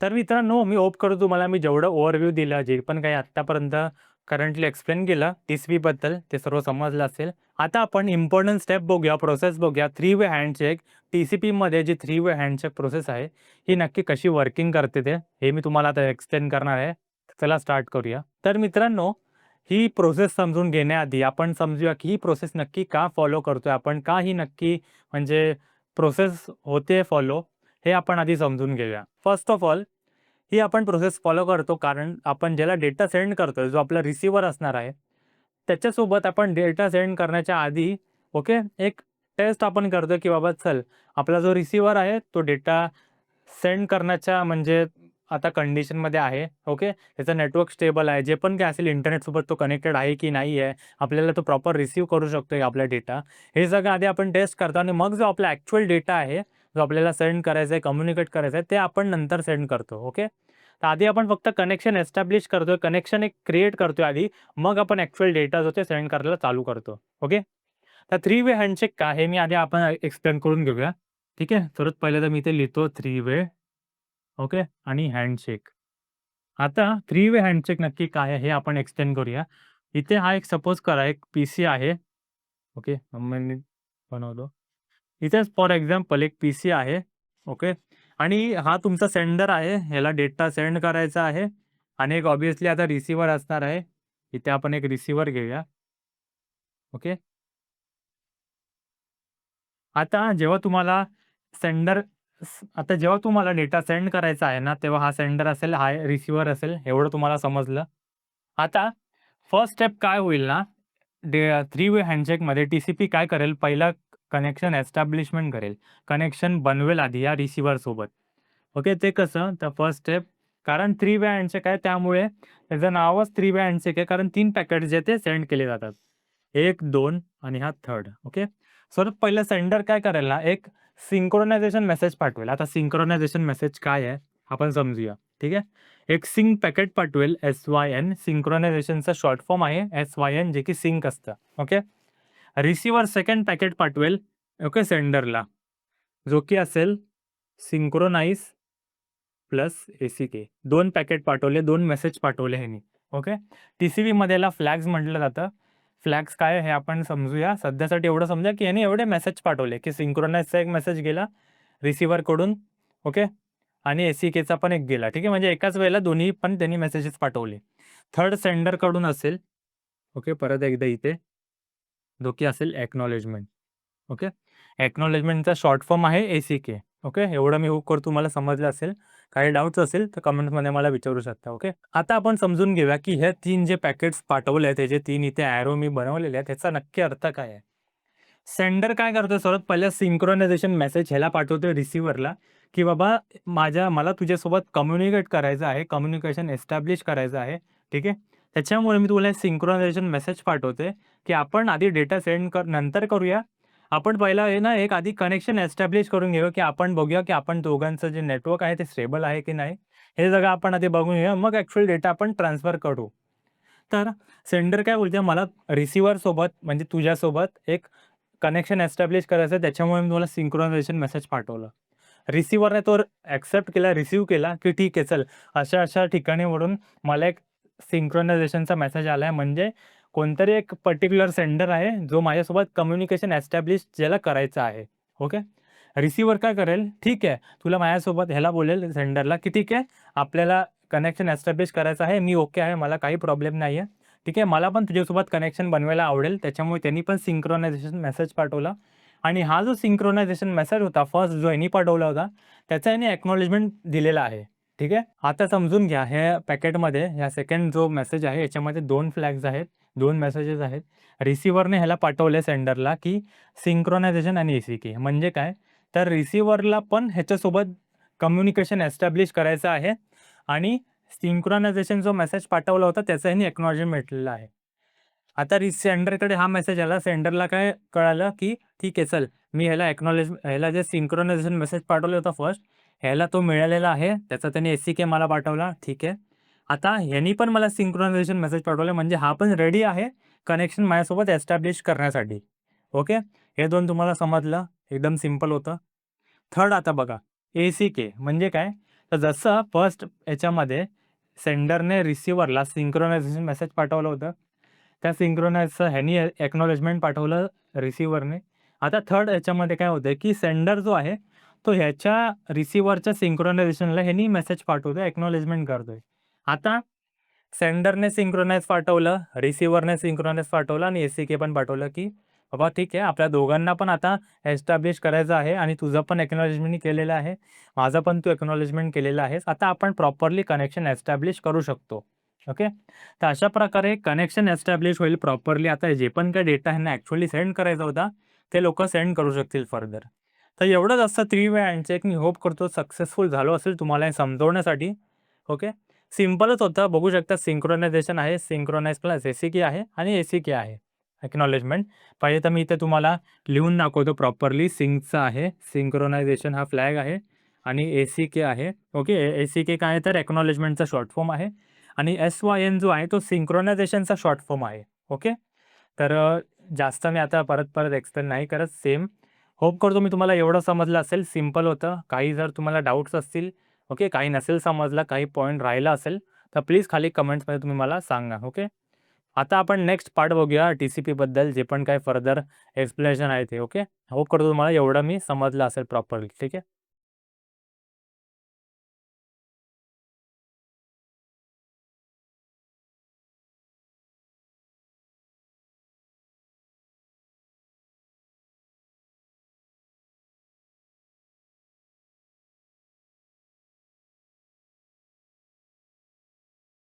तर मित्रांनो, me hope करतो तुम्हाला मी जेवढं ओव्हरव्ह्यू दिलं, जे पण काही आत्तापर्यंत करंटली एक्सप्लेन केलं टी-सी-पीबद्दल ते सर्व समजलं असेल. आता आपण इम्पोर्टंट स्टेप बघूया, प्रोसेस बघूया. थ्री वे हँडशेक टी-सी-पीमध्ये जी थ्री वे हँडशेक प्रोसेस आहे, ही नक्की कशी वर्किंग करते ते, हे मी तुम्हाला आता एक्सप्लेन करणार आहे. चला स्टार्ट करूया. तर मित्रांनो, ही प्रोसेस समजून घेण्याआधी आपण समजूया, की ही प्रोसेस नक्की का फॉलो करतोय आपण? का ही नक्की म्हणजे प्रोसेस होते फॉलो, हे आपण आधी समजून घेऊया. फर्स्ट ऑफ ऑल ही आपण प्रोसेस फॉलो करतो कारण आपण ज्याला डेटा सेंड करतोय, जो आपला रिसीव्हर असणार आहे, त्याच्यासोबत आपण डेटा सेंड करण्याच्या आधी ओके, एक टेस्ट आपण करतो, की बाबा चल आपला जो रिसीव्हर आहे, तो डेटा सेंड करण्याच्या म्हणजे आता कंडिशनमध्ये आहे. ओके. त्याचं नेटवर्क स्टेबल आहे. जे पण काही असेल इंटरनेटसोबत तो कनेक्टेड आहे की नाही आहे. आपल्याला तो प्रॉपर रिसीव्ह करू शकतोय आपला डेटा. हे सगळं आधी आपण टेस्ट करतो आणि मग जो आपला ॲक्चुअल डेटा आहे, जो आपल्याला सेंड करायचा आहे, कम्युनिकेट करायचं आहे, ते आपण नंतर सेंड करतो. ओके. तर आधी आपण फक्त कनेक्शन एस्टॅब्लिश करतोय, कनेक्शन एक क्रिएट करतोय आधी, मग आपण ॲक्चुअल डेटा जो ते सेंड करायला चालू करतो. ओके. तर थ्री वे हँडशेक काय हे मी आधी आपण एक्सप्लेन करून घेऊया. ठीक आहे. सर्वात पहिल्यांदा मी इथे लिहितो थ्री वे ओके आणि हँडशेक. आता थ्री वे हँडशेक नक्की काय आहे हे आपण एक्सप्लेन करूया. इथे हा एक सपोज करा एक पीसी आहे. ओके. मी बनवलो. इथेच फॉर एक्झाम्पल एक पीसी आहे. ओके. आणि हा तुमचा सेंडर आहे. ह्याला डेटा सेंड करायचा आहे आणि एक ऑब्व्हियसली आता रिसीव्हर असणार आहे. इथे आपण एक रिसीव्हर घेऊया. ओके. आता जेव्हा तुम्हाला सेंडर आता जेव्हा तुम्हाला डेटा सेंड करायचा आहे ना, तेव्हा हा सेंडर असेल, हा रिसीव्हर असेल, एवढं तुम्हाला समजलं. आता फर्स्ट स्टेप काय होईल ना, थ्री वे हँडशेकमध्ये टी-सी-पी काय करेल, पहिला कनेक्शन एस्टॅब्लिशमेंट करेल. कनेक्शन बनवेल आधी या रिसीव्हरसोबत. ओके. ते कसं? तर फर्स्ट स्टेप कारण थ्री वे हँडशेक आहे त्यामुळे त्याचं नावच थ्री वे हँडशेक आहे कारण 3 पॅकेट जे ते सेंड केले जातात. 1, 2 आणि हा थर्ड. ओके. सर्वात पहिलं सेंडर काय करेल ना, एक सिंक्रोनायझेशन मेसेज पाठवेल. आता सिंक्रोनायझेशन मेसेज काय आहे? आपण समजूया. ठीक आहे. एक सिंक पॅकेट पाठवेल SYN सिंक्रोनायझेशनचा शॉर्ट फॉर्म आहे SYN जे की सिंक असतं. ओके. रिसीव्हर सेकंड पॅकेट पाठवेल ओके सेंडरला, जो की असेल सिंक्रोनाइज प्लस ACK. 2 पॅकेट पाठवले, 2 मेसेज पाठवले ह्यानी. ओके. टी-सी-पीमध्ये याला फ्लॅग्स म्हटलं जातं. फ्लॅग्स काय आहे हे आपण समजूया. सध्यासाठी एवढं समजा, की याने एवढे मेसेज पाठवले, की सिंक्रोनाइजचा एक मेसेज गेला रिसीव्हरकडून ओके. आणि ACKचा पण एक गेला. ठीक आहे. म्हणजे एकाच वेळेला दोन्ही पण त्यांनी मेसेजेस पाठवले. थर्ड सेंडरकडून असेल. ओके. परत एकदा इथे जो की असेल एक्नॉलेजमेंट. ओके. एक्नॉलेजमेंटचा शॉर्ट फॉर्म आहे ACK. ओके. एवढं मी होप करतो तुम्हाला समजलं असेल. काही डाउट्स असेल तर कमेंट्समध्ये मला विचारू शकता. ओके. आता आपण समजून घेऊया, की हे 3 जे पॅकेट्स पाठवले आहेत, त्याचे 3 इथे एरो मी बनवलेले आहेत, त्याचा नक्की अर्थ काय आहे? सेंडर काय करतोय सर्वात पहिला सिंक्रोनायझेशन मेसेज ह्याला पाठवतोय रिसीव्हरला, की बाबा मला तुझ्यासोबत कम्युनिकेट करायचं आहे, कम्युनिकेशन एस्टॅब्लिश करायचं आहे. ठीक आहे. त्याच्यामुळे मी तुला सिंक्रोनायझेशन मेसेज पाठवतोय, की आपण आधी डेटा सेंड नंतर करूया. आपण पहिला आहे ना, एक आधी कनेक्शन एस्टॅब्लिश करून घेऊया, की आपण बघूया, की आपण दोघांचं जे नेटवर्क आहे ते स्टेबल आहे की नाही. हे सगळं आपण आधी बघून घेऊया. मग ॲक्चुअल डेटा आपण ट्रान्सफर करू. तर सेंडर काय बोलते मला रिसीव्हरसोबत म्हणजे तुझ्यासोबत एक कनेक्शन एस्टॅब्लिश करायचं आहे त्याच्यामुळे मी तुम्हाला सिंक्रोनायझेशन मेसेज पाठवलं. रिसीव्हरने तो एक्सेप्ट केला, रिसीव्ह केला, की ठीक आहे चल अशा-अशा ठिकाणीवरून मला एक सिंक्रोनायझेशनचा मेसेज आलाय म्हणजे कोणतरी एक पर्टिक्युलर सेंडर आहे, जो माझ्यासोबत कम्युनिकेशन एस्टॅब्लिश ज्याला करायचं आहे. ओके. रिसीव्हर काय करेल, ठीक आहे, तुला माझ्यासोबत ह्याला बोलेल सेंडरला, की ठीक आहे, आपल्याला कनेक्शन एस्टॅब्लिश करायचं आहे. मी ओके आहे, मला काही प्रॉब्लेम नाही आहे. ठीक आहे, मला पण तुझ्यासोबत कनेक्शन बनवायला आवडेल. त्याच्यामुळे त्यांनी पण सिंक्रोनायझेशन मेसेज पाठवला आणि हा जो सिंक्रोनायझेशन मेसेज होता फर्स्ट जो ह्यानी पाठवला होता, त्याचा ह्याने एक्नॉलेजमेंट दिलेला आहे. ठीक आहे. आता समजून घ्या ह्या पॅकेटमध्ये ह्या सेकंड जो मेसेज आहे याच्यामध्ये 2 फ्लॅग्स आहेत, 2 मेसेजेस आहेत. रिसीव्हरने ह्याला पाठवले सेंडरला, की सिंक्रोनायझेशन आणि ACK म्हणजे काय? तर रिसीव्हरला पण ह्याच्यासोबत कम्युनिकेशन एस्टॅब्लिश करायचं आहे आणि सिंक्रोनायझेशन जो मेसेज पाठवला होता त्याचा ह्याने एक्नॉलेजमेंट भेटलेला आहे. आता सेंडरकडे हा मेसेज आला. सेंडरला काय कळालं, की ठीक आहे चल, मी ह्याला जे सिंक्रोनायझेशन मेसेज पाठवलं होतं फर्स्ट, ह्याला तो मिळालेला आहे. त्याचा त्याने ACK मला पाठवला. ठीक आहे. आता ह्यानी पण मला सिंक्रोनायझेशन मेसेज पाठवले म्हणजे हा पण रेडी आहे कनेक्शन माझ्यासोबत एस्टॅब्लिश करण्यासाठी. ओके. हे 2 तुम्हाला समजलं. एकदम सिंपल होतं. थर्ड आता बघा, ACK म्हणजे काय? तर जसं फर्स्ट याच्यामध्ये सेंडरने रिसीव्हरला सिंक्रोनायझेशन मेसेज पाठवलं होतं. त्या सिंक्रोनाइजचं ह्यानी एक्नॉलेजमेंट पाठवलं रिसीव्हरने. आता थर्ड याच्यामध्ये काय होतंय, की सेंडर जो आहे, तो ह्याच्या रिसीव्हरच्या सिंक्रोनायझेशनला ह्यानी मेसेज पाठवतोय, एक्नॉलेजमेंट करतोय. आता सेंडरने सिंक्रोनाइज पाठवलं, रिसीव्हरने सिंक्रोनाइज पाठवलं आणि एस-सी-के पण पाठवलं, की बाबा ठीक आहे, आपल्या दोघांना पण आता एस्टॅब्लिश करायचं आहे आणि तुझं पण एक्नॉलेजमेंट केलेलं आहे. माझं पण तू एक्नॉलेजमेंट केलेलं आहेस. आता आपण प्रॉपरली कनेक्शन एस्टॅब्लिश करू शकतो. ओके. तर अशा प्रकारे कनेक्शन एस्टॅब्लिश होईल प्रॉपरली. आता जे पण काही डेटा ह्यांना ॲक्चुअली सेंड करायचा होता, ते लोकं सेंड करू शकतील फर्दर. तर एवढंच असतं 3 वे हँडशेक. मी होप करतो सक्सेसफुल झालो असेल तुम्हाला हे समजवण्यासाठी. ओके. सिंपलच होतं. बघू शकता सिंक्रोनायझेशन आहे. सिंक्रोनाइज प्लस एस-सी-के आहे आणि एस-सी-के आहे. एक्नॉलेजमेंट. पहिले तर मी इथे तुम्हाला लिहून दाखवतो प्रॉपरली. सिंकचं आहे. सिंक्रोनायझेशन हा फ्लॅग आहे आणि एस-सी-के आहे. ओके. एस-सी-के काय आहे तर एक्नॉलेजमेंटचा शॉर्ट फॉर्म आहे आणि एस-वाय-एन जो आहे तो सिंक्रोनायझेशनचा शॉर्ट फॉर्म आहे. ओके. तर जास्त मी आता परत एक्सप्लेन नाही करत. सेम. होप करतो मी तुम्हाला एवढं समजलं असेल. सिंपल होतं. काही जर तुम्हाला डाउट्स असतील, ओके, काही नसेल समजलं, काही पॉइंट राहिला असेल, तर प्लीज खाली कमेंट्समध्ये तुम्ही मला सांगा. ओके. आता आपण नेक्स्ट पार्ट बघूया टी-सी-पीबद्दल जे पण काही फर्दर एक्सप्लेनेशन आहे ते. ओके. होप करतो तुम्हाला एवढं मी समजलं असेल प्रॉपरली. ठीक आहे.